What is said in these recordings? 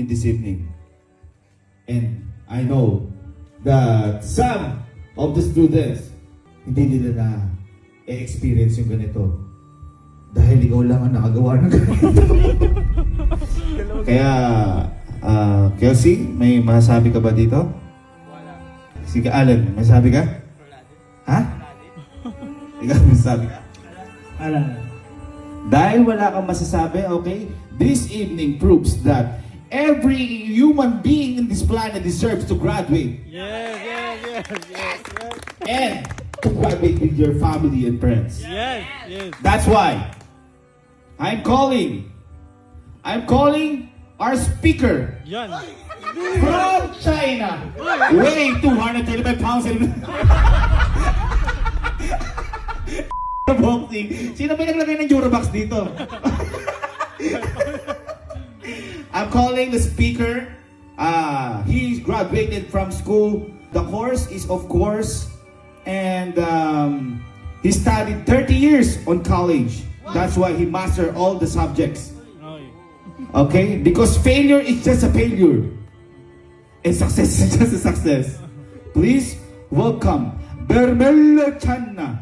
in this evening. And I know that some of the students, hindi nila na experience yung ganito. Dahil ikaw lang ang nakagawa ng ganito. Kaya, Kelsey, may masabi ka ba dito? Wala. Sige, Alan, may masabi ka? Ha? Ikaw, may masabi ka? Wala. Dahil wala kang masasabi, okay? This evening proves that every human being in this planet deserves to graduate. Yes. And to graduate with your family and friends. Yes. That's why I'm calling our speaker Yan. from China. Weighing 225 pounds. Boxing. Sino ba naglagay ng Eurobox dito? I'm calling the speaker. He graduated from school. The course is, of course, and he studied 30 years on college. That's why he mastered all the subjects. Okay? Because failure is just a failure. And success is just a success. Please welcome Bermelo Channa.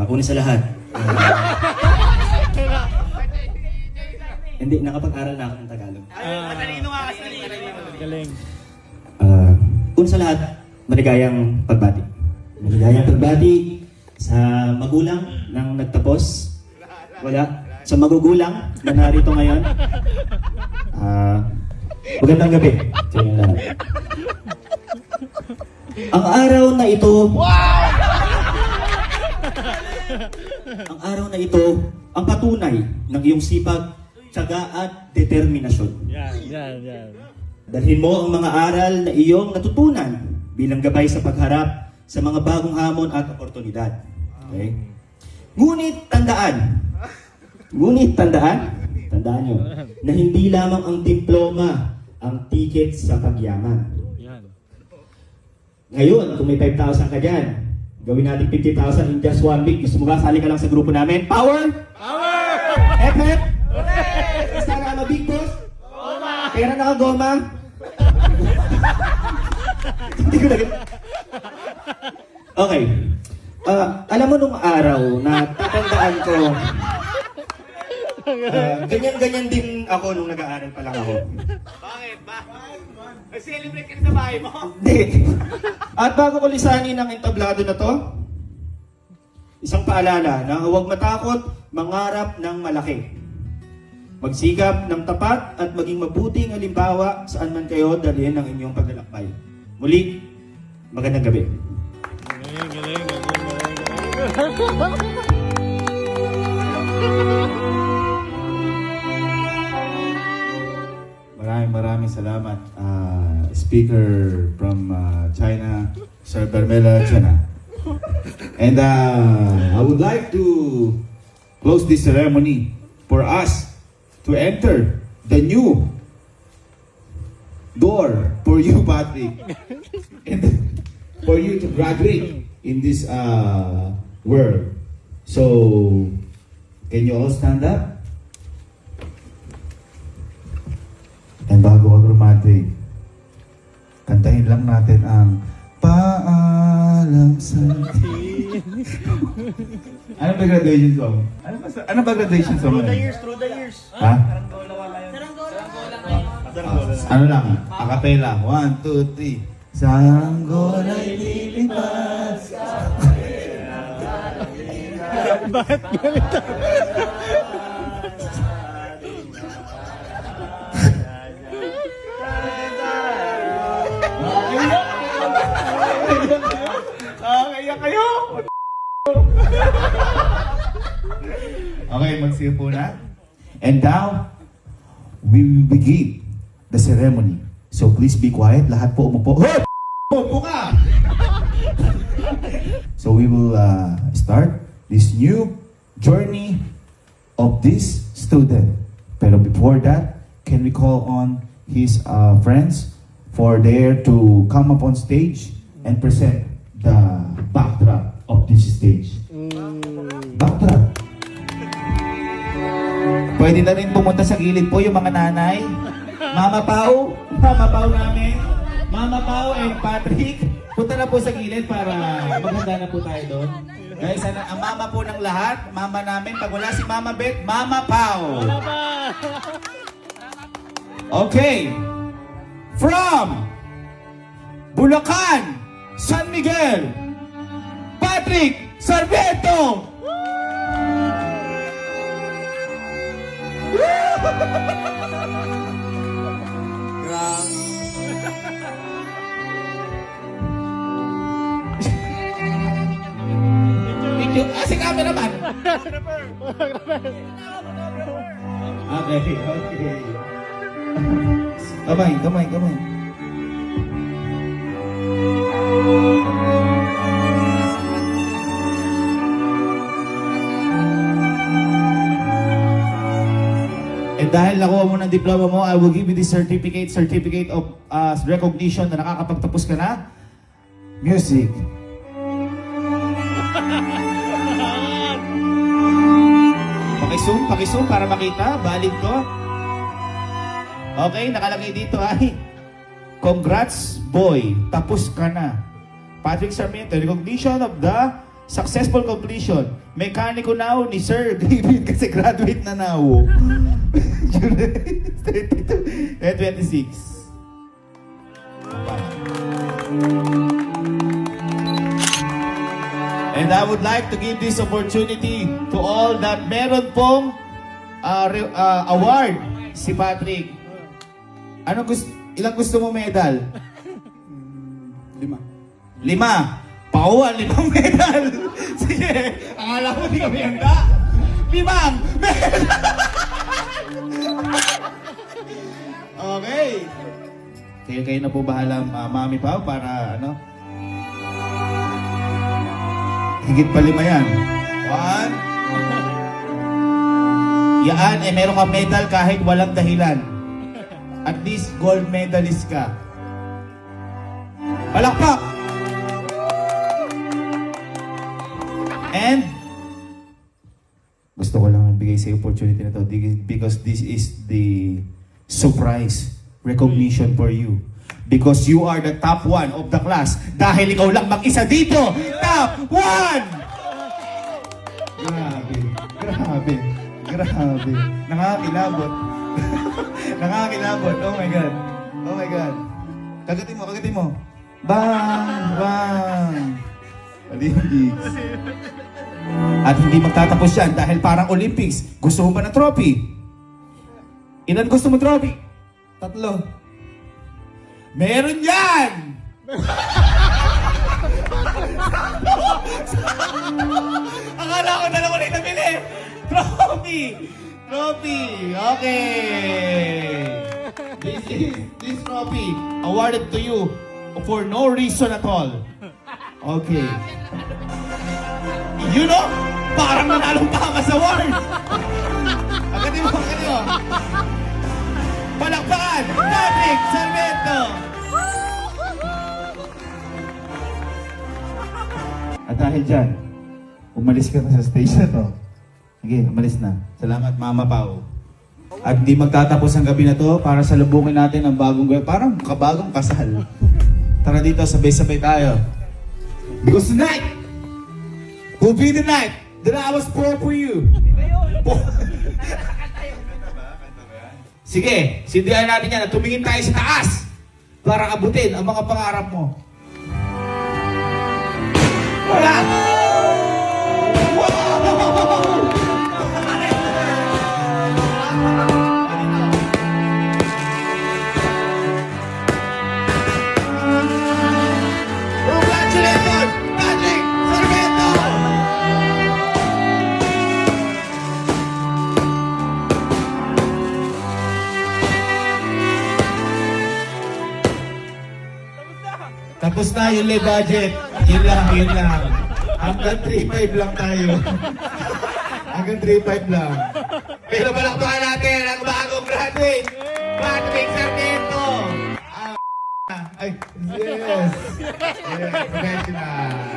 Una sa lahat, hindi, nakapag-aral na ako ng Tagalog. Matalino nga kasi. Galing. Una sa lahat, maligayang pagbati. Maligayang pagbati sa magulang ng nagtapos. Wala. Sa magugulang na narito ngayon. Magandang gabi sa inyong lahat. Ang araw na ito, ang araw na ito, ang patunay ng iyong sipag, tiyaga at determinasyon. Yan. Dalhin mo ang mga aral na iyong natutunan bilang gabay sa pagharap sa mga bagong hamon at oportunidad. Okay? Ngunit tandaan nyo, na hindi lamang ang diploma ang ticket sa pagyaman. Yan. Ngayon, kung may 5,000 ka dyan, gawin natin 50,000 in just 1 week. Gusto mo ba, sali ka lang sa grupo namin? Power! Hep! Basta ka na big boss? Goma! Pera na ka, goma? Hindi ko na. Okay. Alam mo nung araw na tatandaan ko, ganyan-ganyan din ako nung nag-aaral pa lang ako. Bakit? Celebrate ka sa bahay mo? Hindi. At bago ko lisanin ang entablado na to, isang paalala na huwag matakot mangarap ng malaki. Magsikap ng tapat at maging mabuting halimbawa saan man kayo dalhin ang inyong paglalakbay. Muli, magandang gabi. Galing. Maraming salamat, speaker from China, Sir Bermelo Channa. And I would like to close this ceremony for us to enter the new door for you, Patrick, and for you to graduate in this world. So, can you all stand up? And bago ka graduate, kantahin lang natin ang Paalam sa Ano ba graduation song? Ano ba graduation song? Through the years. Ha? Saranggola. Ano lang? Acapella. 1, 2, 3. Saranggola'y lilipas. Bakit ganito? Kaya kayo! Okay, magsipo na. And now, we will begin the ceremony. So please be quiet. Lahat po umupo. Hoy! Umupo ka! So we will start this new journey of this student. Pero before that, can we call on his friends for there to come up on stage and present the backdrop of this stage? Backdrop. Pwede na rin pumunta sa gilid po yung mga nanay. Mama Pao namin. Mama Pao and Patrick, punta na po sa gilid para maghanda na po tayo doon. Guys, ang mama po ng lahat, mama namin, pag wala si Mama Beth, Mama Pao. Okay. From Bulacan, San Miguel, Patrick Sarmiento. Kasi kami naman. Okay. Kamay. And dahil nakuha mo ng diploma mo, I will give you this certificate of recognition na nakakapagtapos ka na. Music. Pakizoom para makita. Valid ko. Okay, nakalagay dito ay congrats boy, tapos ka na. Patrick Sarmiento, recognition of the successful completion. Mekaniko now ni Sir David kasi graduate na now. July 26. And I would like to give this opportunity to all that meron pong award si Patrick. Ilang gusto mo medal? 5. Pauan, 5 medal. Sige, akala ko di kami handa. 5 medal. Okay. Kayo na po bahala, Mami Pao, para ano? Higit pa 5 yan. 1. Yan, meron kang medal kahit walang dahilan. At least gold medalist ka. Palakpak! And gusto ko lang bigay sa opportunity na to because this is the surprise recognition for you. Because you are the top 1 of the class. Dahil ikaw lang mag-isa dito. Top 1! Grabe. Nakakilabot. Nakakilabot. Oh my God. Kagatin mo. Bang! Olympics. At hindi magtatapos yan dahil parang Olympics. Gusto mo ba ng trophy? Ilan gusto mo trophy? 3. Meron yan! Akala ko 2 na yung nabili. Trophy. Okay. This trophy awarded to you for no reason at all. Okay. You know, parang nanalong pa ka sa award. Agatin mo. Palakpakan! Patrick Sarmiento! At dahil dyan, umalis ka na sa stage na to. Sige, umalis na. Salamat, Mama Pao. At di magtatapos ang gabi na to para salubungin natin ang bagong gabi. Parang kabagong kasal. Tara dito, sabay-sabay tayo. Because tonight will be the night that I was born for you. Sige, sindihan natin yan at tumingin tayo sa taas para abutin ang mga pangarap mo. Wala! Congratulations, Patrick Sarmiento! Tapos na yung live budget. Yun lang. Hanggang 3-5 lang tayo. Hanggang 3-5 lang. Pero palakpakan natin ang bagong graduate. Patrick Sarmiento. Ay, yes. Yes, professional.